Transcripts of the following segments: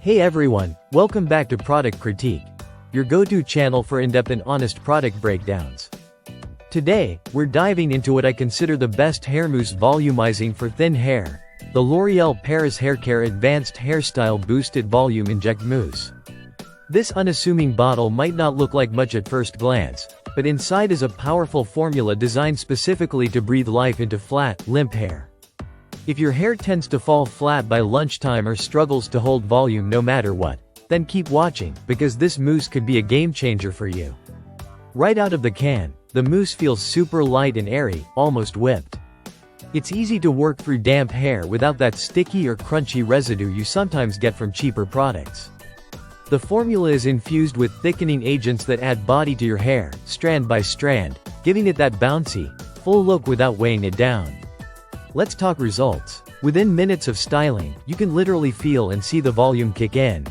Hey everyone, welcome back to Product Critique, your go-to channel for in-depth and honest product breakdowns. Today, we're diving into what I consider the best hair mousse volumizing for thin hair, the L'Oréal Paris Haircare Advanced Hairstyle Boosted Volume Inject Mousse. This unassuming bottle might not look like much at first glance, but inside is a powerful formula designed specifically to breathe life into flat, limp hair. If your hair tends to fall flat by lunchtime or struggles to hold volume no matter what, then keep watching, because this mousse could be a game changer for you. Right out of the can, the mousse feels super light and airy, almost whipped. It's easy to work through damp hair without that sticky or crunchy residue you sometimes get from cheaper products. The formula is infused with thickening agents that add body to your hair, strand by strand, giving it that bouncy, full look without weighing it down. Let's talk results. Within minutes of styling, you can literally feel and see the volume kick in.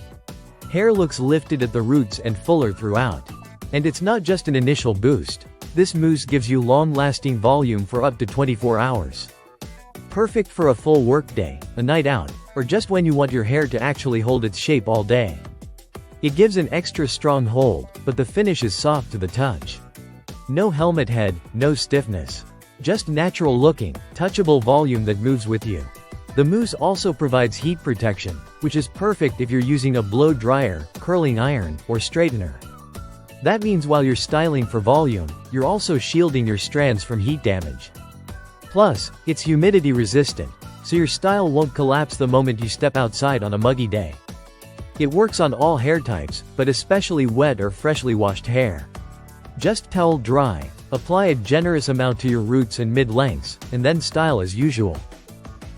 Hair looks lifted at the roots and fuller throughout. And it's not just an initial boost. This mousse gives you long-lasting volume for up to 24 hours. Perfect for a full workday, a night out, or just when you want your hair to actually hold its shape all day. It gives an extra strong hold, but the finish is soft to the touch. No helmet head, no stiffness. Just natural-looking, touchable volume that moves with you. The mousse also provides heat protection, which is perfect if you're using a blow dryer, curling iron, or straightener. That means while you're styling for volume, you're also shielding your strands from heat damage. Plus, it's humidity resistant, so your style won't collapse the moment you step outside on a muggy day. It works on all hair types, but especially wet or freshly washed hair. Just towel dry, apply a generous amount to your roots and mid-lengths, and then style as usual.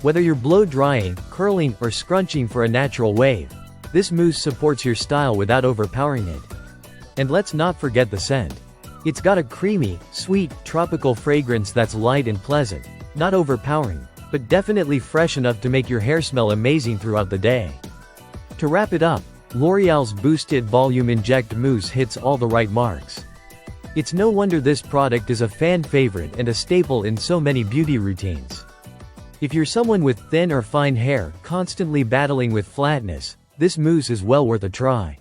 Whether you're blow drying, curling, or scrunching for a natural wave, this mousse supports your style without overpowering it. And let's not forget the scent. It's got a creamy, sweet, tropical fragrance that's light and pleasant, not overpowering, but definitely fresh enough to make your hair smell amazing throughout the day. To wrap it up, L'Oréal's Boosted Volume Inject Mousse hits all the right marks. It's no wonder this product is a fan favorite and a staple in so many beauty routines. If you're someone with thin or fine hair constantly battling with flatness, this mousse is well worth a try.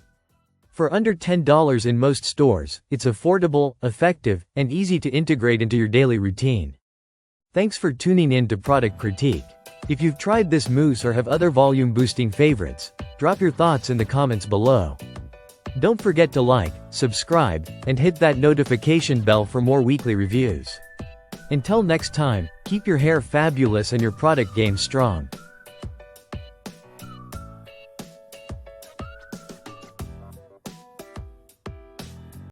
For under $10 in most stores, it's affordable, effective, and easy to integrate into your daily routine. Thanks for tuning in to Product Critique. If you've tried this mousse or have other volume-boosting favorites, drop your thoughts in the comments below. Don't forget to like, subscribe, and hit that notification bell for more weekly reviews. Until next time, keep your hair fabulous and your product game strong.